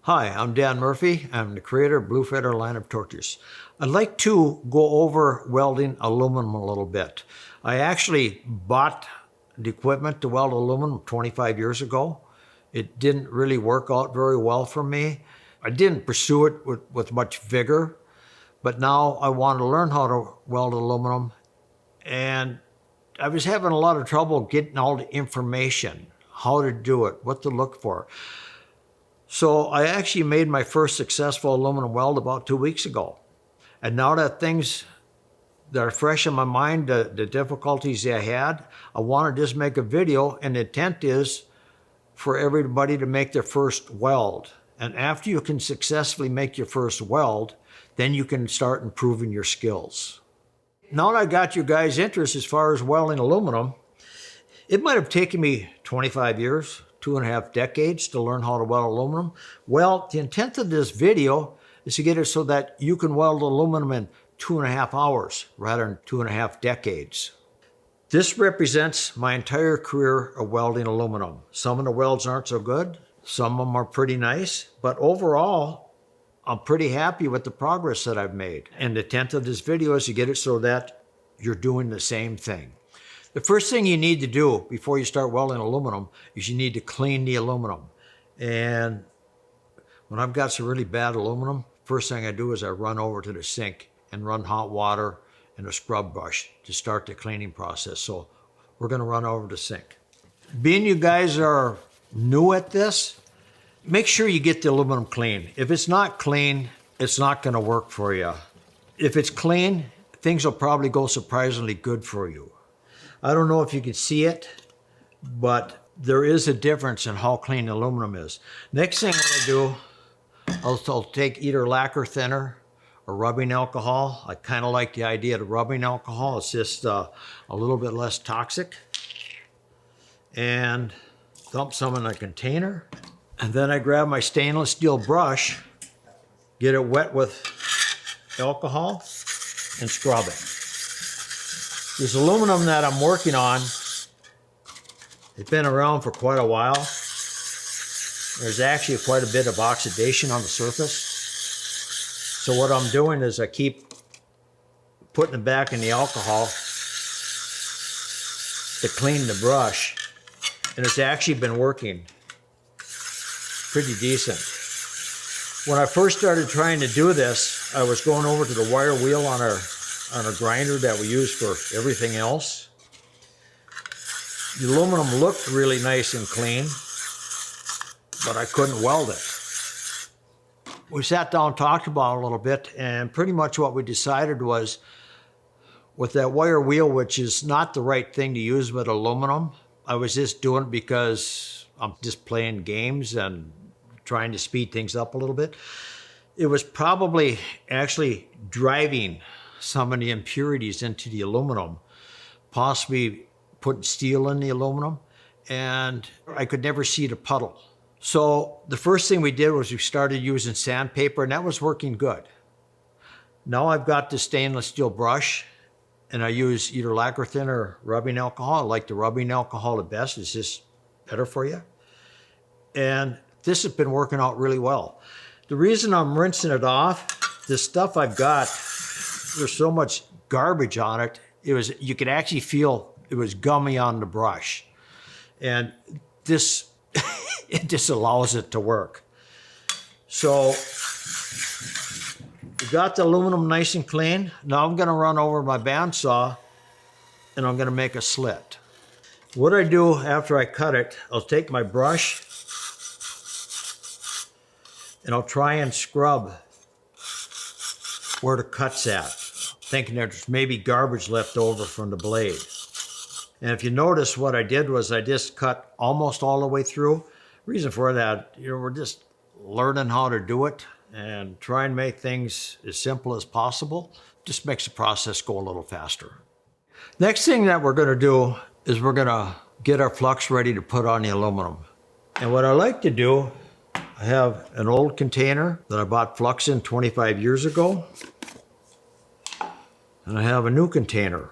Hi, I'm Dan Murphy. I'm the creator of Blue Feather line of torches. I'd like to go over welding aluminum a little bit. I actually bought the equipment to weld aluminum 25 years ago. It didn't really work out very well for me. I didn't pursue it with much vigor, but now I want to learn how to weld aluminum, and I was having a lot of trouble getting all the information, how to do it, what to look for. So I actually made my first successful aluminum weld about 2 weeks ago. And now that things that are fresh in my mind, the difficulties I had, I want to just make a video, and the intent is for everybody to make their first weld. And after you can successfully make your first weld, then you can start improving your skills. Now that I got you guys' interest as far as welding aluminum, it might have taken me 25 years, 2.5 decades to learn how to weld aluminum. Well, the intent of this video is to get it so that you can weld aluminum in 2.5 hours rather than 2.5 decades. This represents my entire career of welding aluminum. Some of the welds aren't so good, some of them are pretty nice, but overall, I'm pretty happy with the progress that I've made. And the intent of this video is to get it so that you're doing the same thing. The first thing you need to do before you start welding aluminum is you need to clean the aluminum. And when I've got some really bad aluminum, first thing I do is I run over to the sink and run hot water and a scrub brush to start the cleaning process. So we're gonna run over to the sink. Being you guys are new at this, make sure you get the aluminum clean. If it's not clean, it's not gonna work for you. If it's clean, things will probably go surprisingly good for you. I don't know if you can see it, but there is a difference in how clean aluminum is. Next thing I'm gonna do, I'll take either lacquer thinner or rubbing alcohol. I kind of like the idea of rubbing alcohol. It's just a little bit less toxic. And dump some in a container. And then I grab my stainless steel brush, get it wet with alcohol, and scrub it. This aluminum that I'm working on, it's been around for quite a while. There's actually quite a bit of oxidation on the surface. So what I'm doing is I keep putting it back in the alcohol to clean the brush, and it's actually been working pretty decent. When I first started trying to do this, I was going over to the wire wheel on a grinder that we use for everything else. The aluminum looked really nice and clean, but I couldn't weld it. We sat down and talked about it a little bit, and pretty much what we decided was with that wire wheel, which is not the right thing to use with aluminum, I was just doing it because I'm just playing games and trying to speed things up a little bit. It was probably actually driving some of the impurities into the aluminum, possibly putting steel in the aluminum, and I could never see the puddle. So the first thing we did was we started using sandpaper, and that was working good. Now I've got the stainless steel brush, and I use either lacquer thinner or rubbing alcohol. I like the rubbing alcohol the best. It's just better for you. And this has been working out really well. The reason I'm rinsing it off, the stuff I've got, there's so much garbage on it. You could actually feel it was gummy on the brush. And this, it just allows it to work. So we got the aluminum nice and clean. Now I'm gonna run over my bandsaw and I'm gonna make a slit. What I do after I cut it, I'll take my brush and I'll try and scrub where the cut's at, thinking there's maybe garbage left over from the blade. And if you notice, what I did was I just cut almost all the way through. Reason for that, we're just learning how to do it and try and make things as simple as possible. Just makes the process go a little faster. Next thing that we're gonna do is we're gonna get our flux ready to put on the aluminum. And what I like to do, I have an old container that I bought Fluxing 25 years ago. And I have a new container.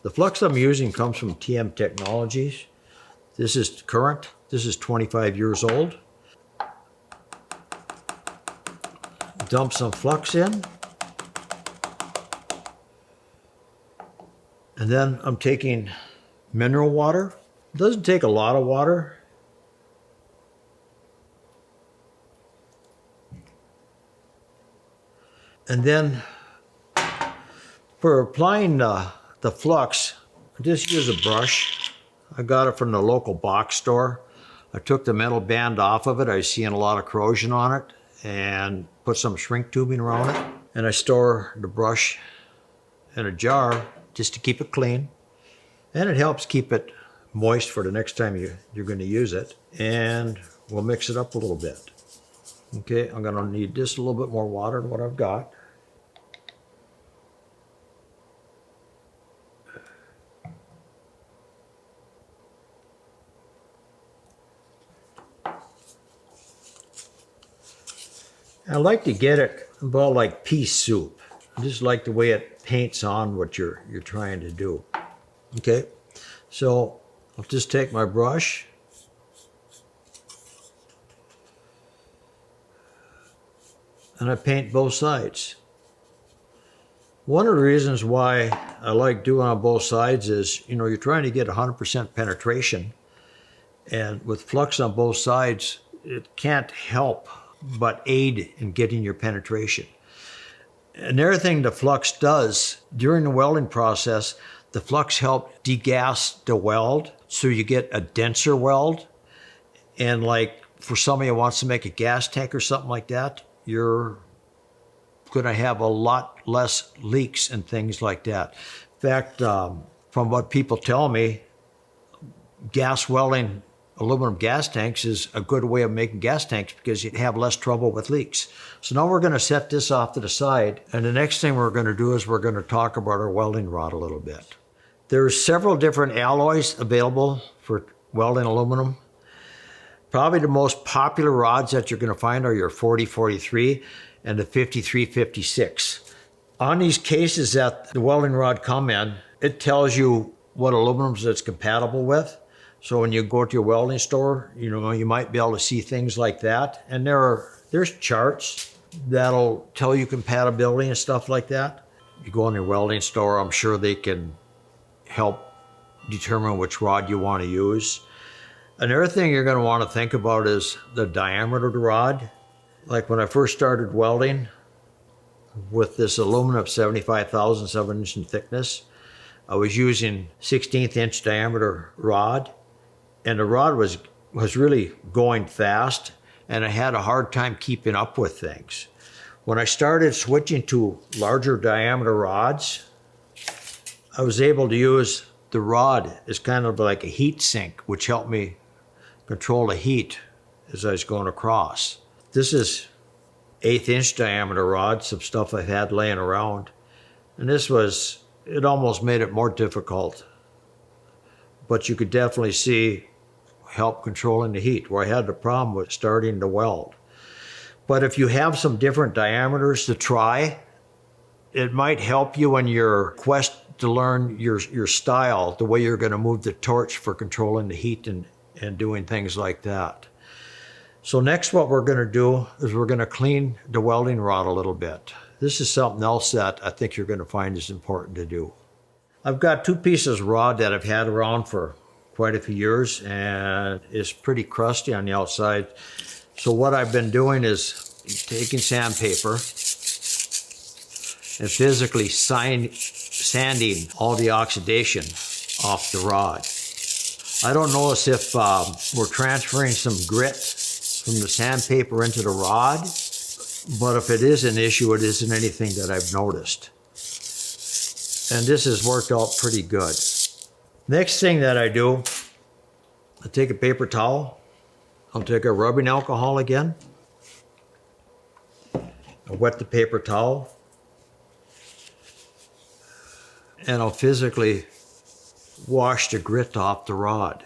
The flux I'm using comes from TM Technologies. This is current. This is 25 years old. dump some flux in. And then I'm taking mineral water. It doesn't take a lot of water. And then for applying the flux, I just use a brush. I got it from the local box store. I took the metal band off of it. I was seeing a lot of corrosion on it, and put some shrink tubing around it. And I store the brush in a jar just to keep it clean. And it helps keep it moist for the next time you're going to use it. And we'll mix it up a little bit. Okay, I'm going to need just a little bit more water than what I've got. I like to get it about like pea soup. I just like the way it paints on what you're trying to do. Okay, so I'll just take my brush and I paint both sides. One of the reasons why I like doing on both sides is, you're trying to get 100% penetration, and with flux on both sides, it can't help but aid in getting your penetration. Another thing the flux does during the welding process, the flux helps degas the weld, so you get a denser weld. And like for somebody who wants to make a gas tank or something like that, you're going to have a lot less leaks and things like that. In fact, from what people tell me, gas welding aluminum gas tanks is a good way of making gas tanks because you have less trouble with leaks. So now we're going to set this off to the side, and the next thing we're going to do is we're going to talk about our welding rod a little bit. There's several different alloys available for welding aluminum. Probably the most popular rods that you're going to find are your 40-43 and the 53-56. On these cases that the welding rod come in, it tells you what aluminums it's compatible with. So when you go to your welding store, you might be able to see things like that. And there's charts that'll tell you compatibility and stuff like that. You go in your welding store, I'm sure they can help determine which rod you want to use. Another thing you're going to want to think about is the diameter of the rod. Like when I first started welding with this aluminum of 75 thousandths of an inch in thickness, I was using 16th inch diameter rod. And the rod was really going fast, and I had a hard time keeping up with things. When I started switching to larger diameter rods, I was able to use the rod as kind of like a heat sink, which helped me control the heat as I was going across. This is 1/8 inch diameter rod, some stuff I've had laying around. And it almost made it more difficult. But you could definitely see help controlling the heat, where I had the problem with starting to weld. But if you have some different diameters to try, it might help you in your quest to learn your style, the way you're going to move the torch for controlling the heat and doing things like that. So next what we're going to do is we're going to clean the welding rod a little bit. This is something else that I think you're going to find is important to do. I've got 2 pieces of rod that I've had around for quite a few years, and it's pretty crusty on the outside. So what I've been doing is taking sandpaper and physically sanding all the oxidation off the rod. I don't notice if we're transferring some grit from the sandpaper into the rod, but if it is an issue, it isn't anything that I've noticed. And this has worked out pretty good. Next thing that I do, I take a paper towel. I'll take a rubbing alcohol again. I wet the paper towel. And I'll physically wash the grit off the rod.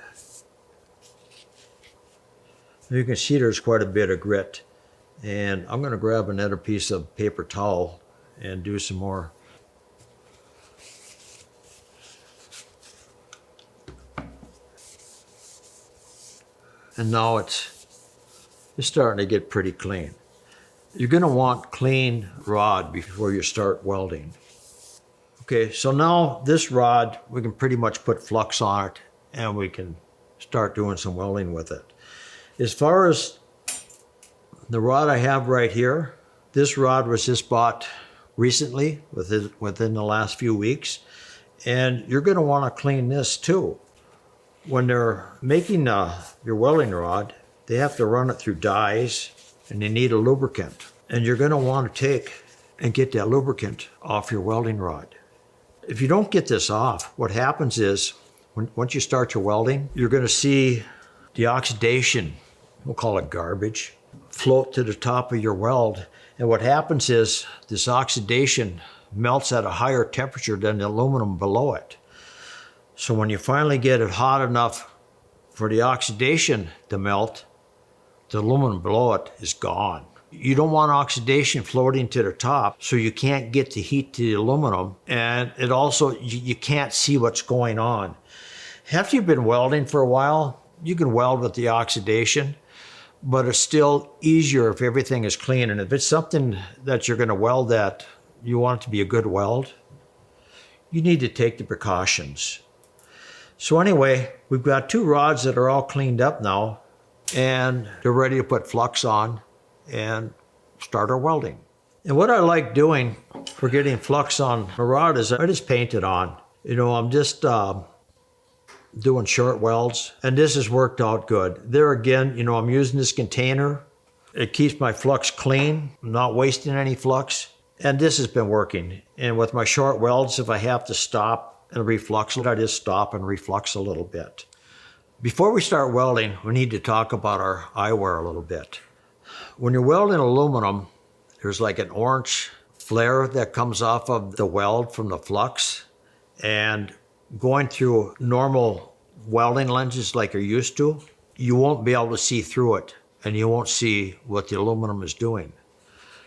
You can see there's quite a bit of grit. And I'm going to grab another piece of paper towel and do some more. And now it's starting to get pretty clean. you're going to want clean rod before you start welding. Okay, so now this rod, we can pretty much put flux on it and we can start doing some welding with it. As far as the rod I have right here, this rod was just bought recently, within the last few weeks, and you're going to want to clean this too. When they're making your welding rod, they have to run it through dies and they need a lubricant. And you're going to want to take and get that lubricant off your welding rod. If you don't get this off, what happens is, once you start your welding, you're going to see the oxidation, we'll call it garbage, float to the top of your weld. And what happens is this oxidation melts at a higher temperature than the aluminum below it. So when you finally get it hot enough for the oxidation to melt, the aluminum below it is gone. You don't want oxidation floating to the top, so you can't get the heat to the aluminum, and it also, you can't see what's going on. After you've been welding for a while, you can weld with the oxidation, but it's still easier if everything is clean. And if it's something that you're going to weld that you want it to be a good weld, you need to take the precautions. So anyway, we've got two rods that are all cleaned up now, and they're ready to put flux on and start our welding. And what I like doing for getting flux on a rod is I just paint it on. You know, I'm just doing short welds, and this has worked out good. There again, you know, I'm using this container. It keeps my flux clean, I'm not wasting any flux, and this has been working. And with my short welds, if I have to stop and reflux, I just stop and reflux a little bit. Before we start welding, we need to talk about our eyewear a little bit. When you're welding aluminum, there's like an orange flare that comes off of the weld from the flux, and going through normal welding lenses like you're used to, you won't be able to see through it, and you won't see what the aluminum is doing.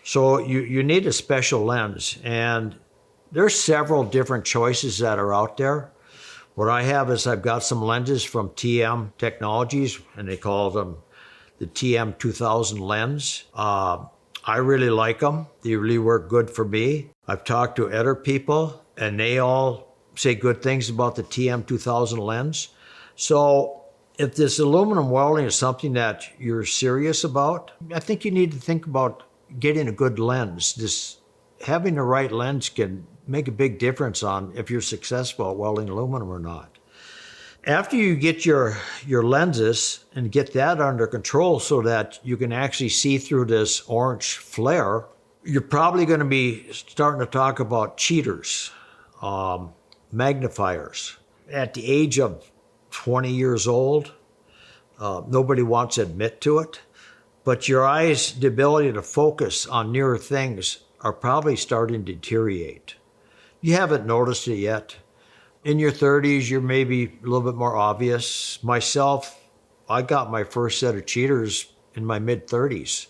So you need a special lens, and there's several different choices that are out there. What I have is I've got some lenses from TM Technologies, and they call them the TM 2000 lens. I really like them. They really work good for me. I've talked to other people, and they all say good things about the TM 2000 lens. So if this aluminum welding is something that you're serious about, I think you need to think about getting a good lens. Having the right lens can make a big difference on if you're successful at welding aluminum or not. After you get your lenses and get that under control so that you can actually see through this orange flare, you're probably going to be starting to talk about cheaters, magnifiers. At the age of 20 years old, nobody wants to admit to it, but your eyes, the ability to focus on nearer things are probably starting to deteriorate. You haven't noticed it yet. In your 30s, you're maybe a little bit more obvious. Myself, I got my first set of cheaters in my mid-30s,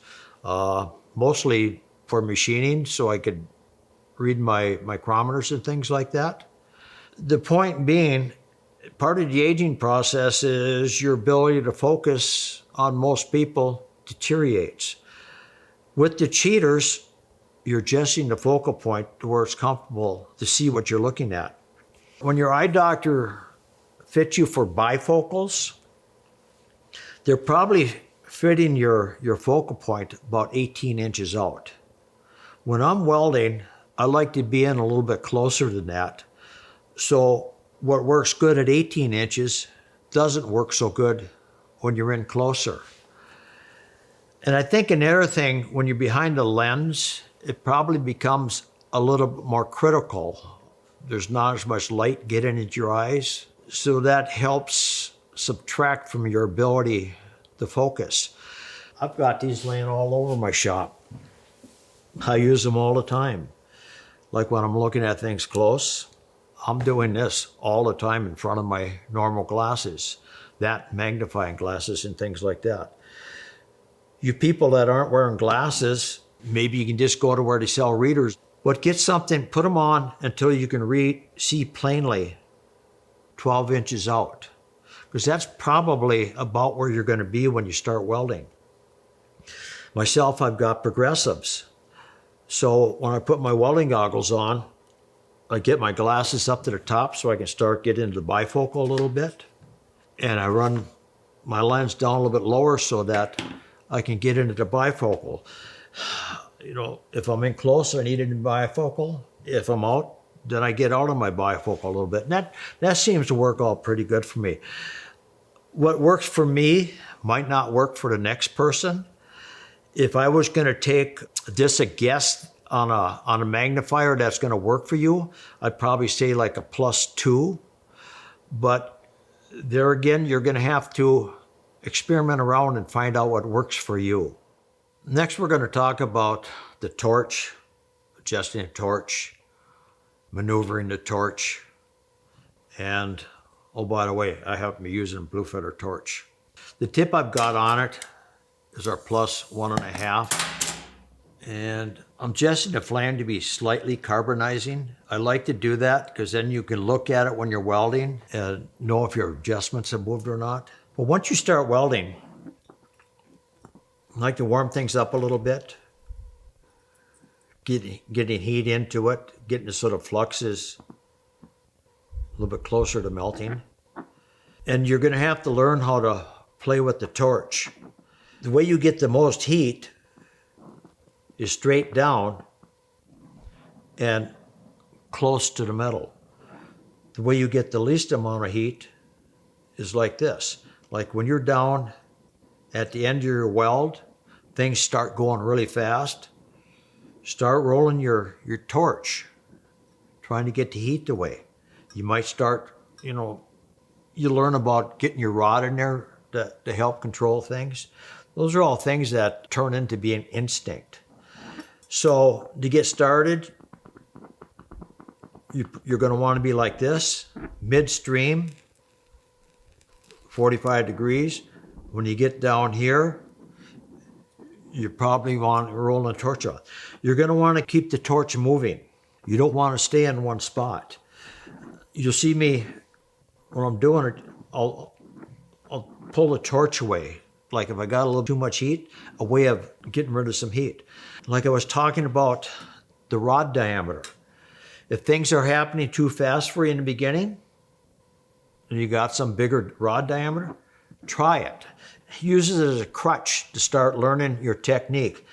mostly for machining so I could read my micrometers and things like that. The point being, part of the aging process is your ability to focus on most people deteriorates. With the cheaters, you're adjusting the focal point to where it's comfortable to see what you're looking at. When your eye doctor fits you for bifocals, they're probably fitting your focal point about 18 inches out. When I'm welding, I like to be in a little bit closer than that. So what works good at 18 inches doesn't work so good when you're in closer. And I think another thing, when you're behind the lens, it probably becomes a little bit more critical. There's not as much light getting into your eyes, so that helps subtract from your ability to focus. I've got these laying all over my shop. I use them all the time. Like when I'm looking at things close, I'm doing this all the time in front of my normal glasses, that magnifying glasses and things like that. You people that aren't wearing glasses, maybe you can just go to where they sell readers. But get something, put them on until you can see plainly 12 inches out. Because that's probably about where you're going to be when you start welding. Myself, I've got progressives. So when I put my welding goggles on, I get my glasses up to the top so I can start getting into the bifocal a little bit. And I run my lens down a little bit lower so that I can get into the bifocal. You know, if I'm in close, I need it in bifocal. If I'm out, then I get out of my bifocal a little bit. And that seems to work out pretty good for me. What works for me might not work for the next person. If I was going to take this a guess on a magnifier that's going to work for you, I'd probably say like a +2. But there again, you're going to have to experiment around and find out what works for you. Next, we're going to talk about the torch, adjusting the torch, maneuvering the torch, and oh, by the way, I happen to be using a Blue Feather torch. The tip I've got on it is our +1.5, and I'm adjusting the flame to be slightly carbonizing. I like to do that because then you can look at it when you're welding and know if your adjustments have moved or not. But once you start welding, I like to warm things up a little bit, getting heat into it, getting the sort of fluxes a little bit closer to melting. And you're going to have to learn how to play with the torch. The way you get the most heat is straight down and close to the metal. The way you get the least amount of heat is like this. Like when you're down at the end of your weld, things start going really fast. Start rolling your torch, trying to get the heat away. You might start, you learn about getting your rod in there to help control things. Those are all things that turn into being instinct. So to get started, you're going to want to be like this, midstream, 45 degrees. When you get down here, you probably want to roll the torch off. You're going to want to keep the torch moving. You don't want to stay in one spot. You'll see me, when I'm doing it, I'll pull the torch away. Like if I got a little too much heat, a way of getting rid of some heat. Like I was talking about the rod diameter. If things are happening too fast for you in the beginning, and you got some bigger rod diameter, try it. Use it as a crutch to start learning your technique.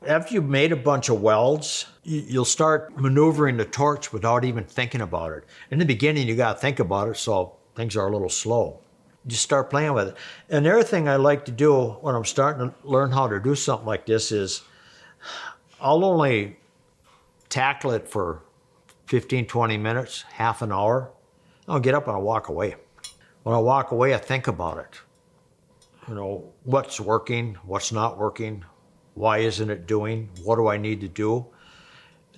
After you've made a bunch of welds, you'll start maneuvering the torch without even thinking about it. In the beginning, you got to think about it, so things are a little slow. Just start playing with it. And the other thing I like to do when I'm starting to learn how to do something like this is I'll only tackle it for 15, 20 minutes, half an hour. I'll get up and I'll walk away. When I walk away, I think about it. What's working, what's not working, why isn't it doing, what do I need to do?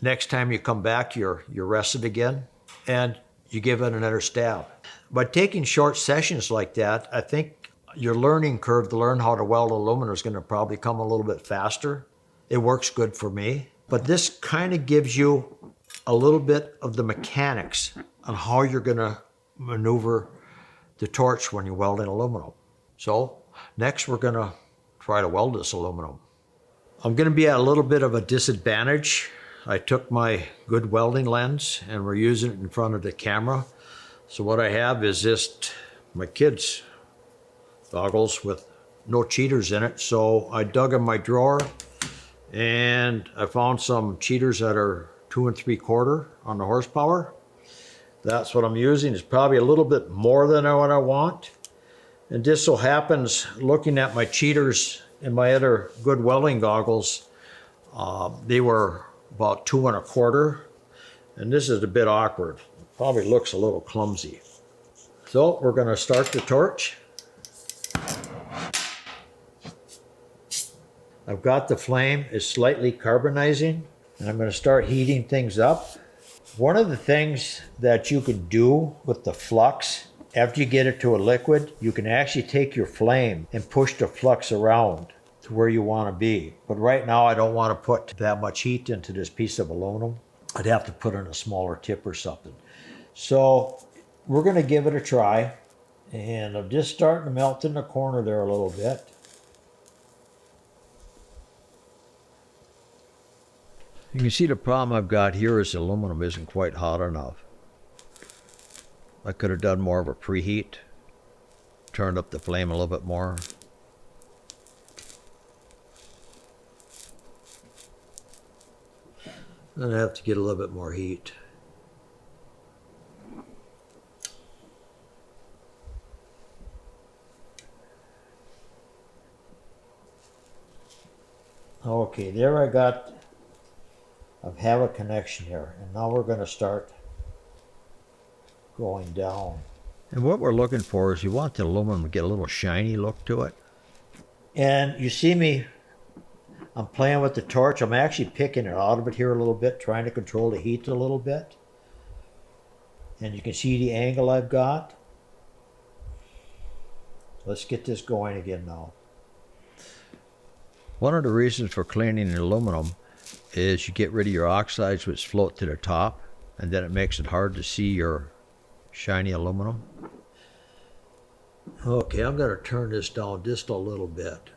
Next time you come back, you're rested again, and you give it another stab. By taking short sessions like that, I think your learning curve to learn how to weld aluminum is going to probably come a little bit faster. It works good for me. But this kind of gives you a little bit of the mechanics on how you're going to maneuver the torch when you're welding aluminum. So next we're going to try to weld this aluminum. I'm going to be at a little bit of a disadvantage. I took my good welding lens and we're using it in front of the camera. So what I have is just my kids' goggles with no cheaters in it. So I dug in my drawer and I found some cheaters that are 2 3/4 on the horsepower. That's what I'm using. It's probably a little bit more than what I want. And just so happens, looking at my cheaters and my other good welding goggles, they were about 2 1/4. And this is a bit awkward. Probably looks a little clumsy. So we're going to start the torch. I've got the flame is slightly carbonizing, and I'm going to start heating things up. One of the things that you can do with the flux, after you get it to a liquid, you can actually take your flame and push the flux around to where you want to be. But right now I don't want to put that much heat into this piece of aluminum. I'd have to put in a smaller tip or something. So we're going to give it a try, and I'm just starting to melt in the corner there a little bit. You can see the problem I've got here is the aluminum isn't quite hot enough. I could have done more of a preheat, turned up the flame a little bit more. Then I have to get a little bit more heat. Okay, there I have a connection here, and now we're going to start going down. And what we're looking for is you want the aluminum to get a little shiny look to it. And you see me, I'm playing with the torch. I'm actually picking it out of it here a little bit, trying to control the heat a little bit. And you can see the angle I've got. Let's get this going again now. One of the reasons for cleaning the aluminum is you get rid of your oxides which float to the top, and then it makes it hard to see your shiny aluminum. Okay, I'm going to turn this down just a little bit.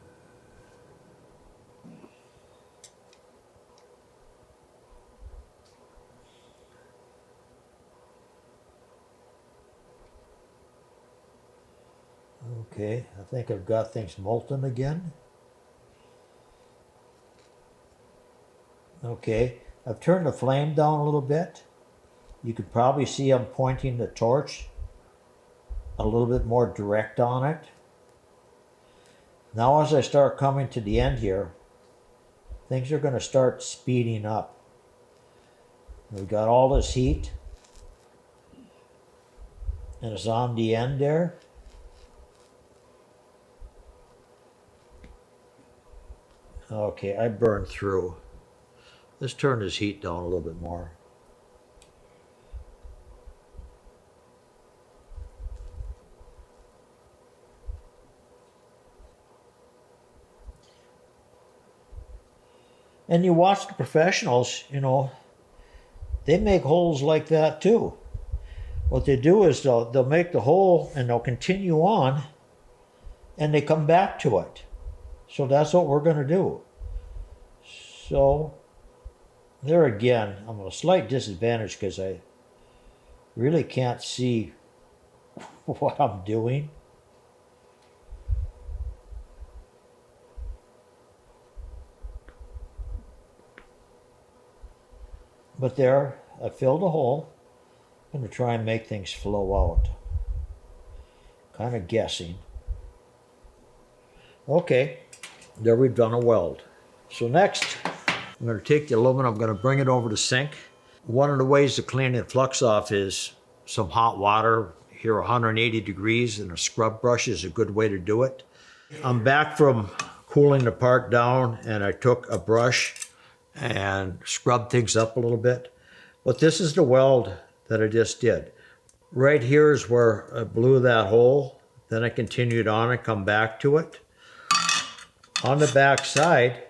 Okay, I think I've got things molten again. Okay, I've turned the flame down a little bit. You could probably see I'm pointing the torch a little bit more direct on it. Now as I start coming to the end here, things are going to start speeding up. We've got all this heat, and it's on the end there. Okay, I burned through. Let's turn this heat down a little bit more. And you watch the professionals, you know, they make holes like that too. What they do is they'll make the hole and they'll continue on and they come back to it. So that's what we're going to do. So there again, I'm at a slight disadvantage because I really can't see what I'm doing. But there, I filled a hole. I'm going to try and make things flow out. Kind of guessing. Okay, there we've done a weld. So next, I'm going to take the aluminum, I'm going to bring it over to sink. One of the ways to clean the flux off is some hot water, here 180 degrees, and a scrub brush is a good way to do it. I'm back from cooling the part down, and I took a brush and scrubbed things up a little bit. But this is the weld that I just did. Right here is where I blew that hole. Then I continued on and come back to it. On the back side,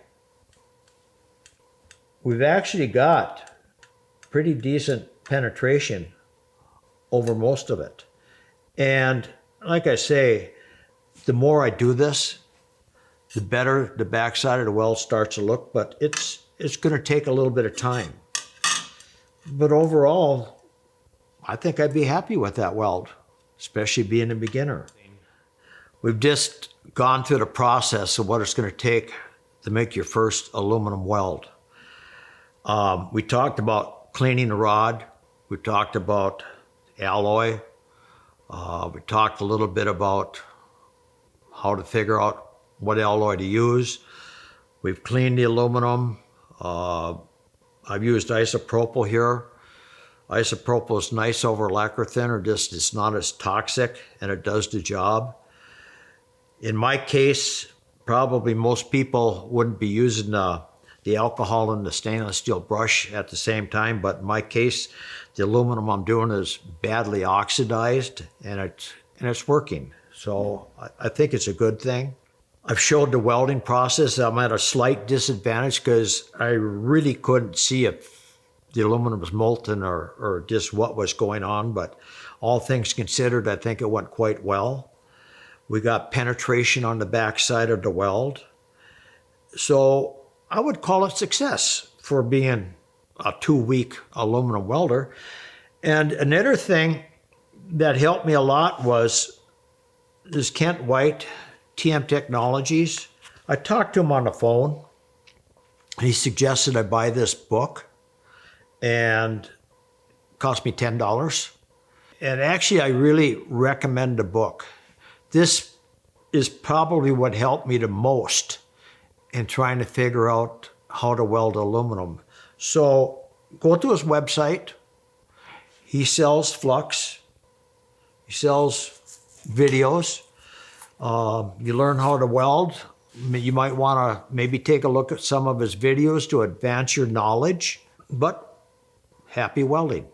we've actually got pretty decent penetration over most of it. And like I say, the more I do this, the better the backside of the weld starts to look, but it's going to take a little bit of time. But overall, I think I'd be happy with that weld, especially being a beginner. We've just gone through the process of what it's going to take to make your first aluminum weld. We talked about cleaning the rod. We talked about alloy. We talked a little bit about how to figure out what alloy to use. We've cleaned the aluminum. I've used isopropyl here. Isopropyl is nice over lacquer thinner, just it's not as toxic and it does the job. In my case, probably most people wouldn't be using the alcohol and the stainless steel brush at the same time, but in my case, the aluminum I'm doing is badly oxidized and it's working. So I think it's a good thing. I've showed the welding process. I'm at a slight disadvantage because I really couldn't see if the aluminum was molten or just what was going on, but all things considered, I think it went quite well. We got penetration on the back side of the weld. So I would call it success. for being a 2-week aluminum welder. And another thing that helped me a lot was this Kent White, TM Technologies. I talked to him on the phone. He suggested I buy this book, and it cost me $10. And actually, I really recommend the book. This is probably what helped me the most in trying to figure out how to weld aluminum. So go to his website. He sells flux. He sells videos. You learn how to weld. You might want to maybe take a look at some of his videos to advance your knowledge. But happy welding.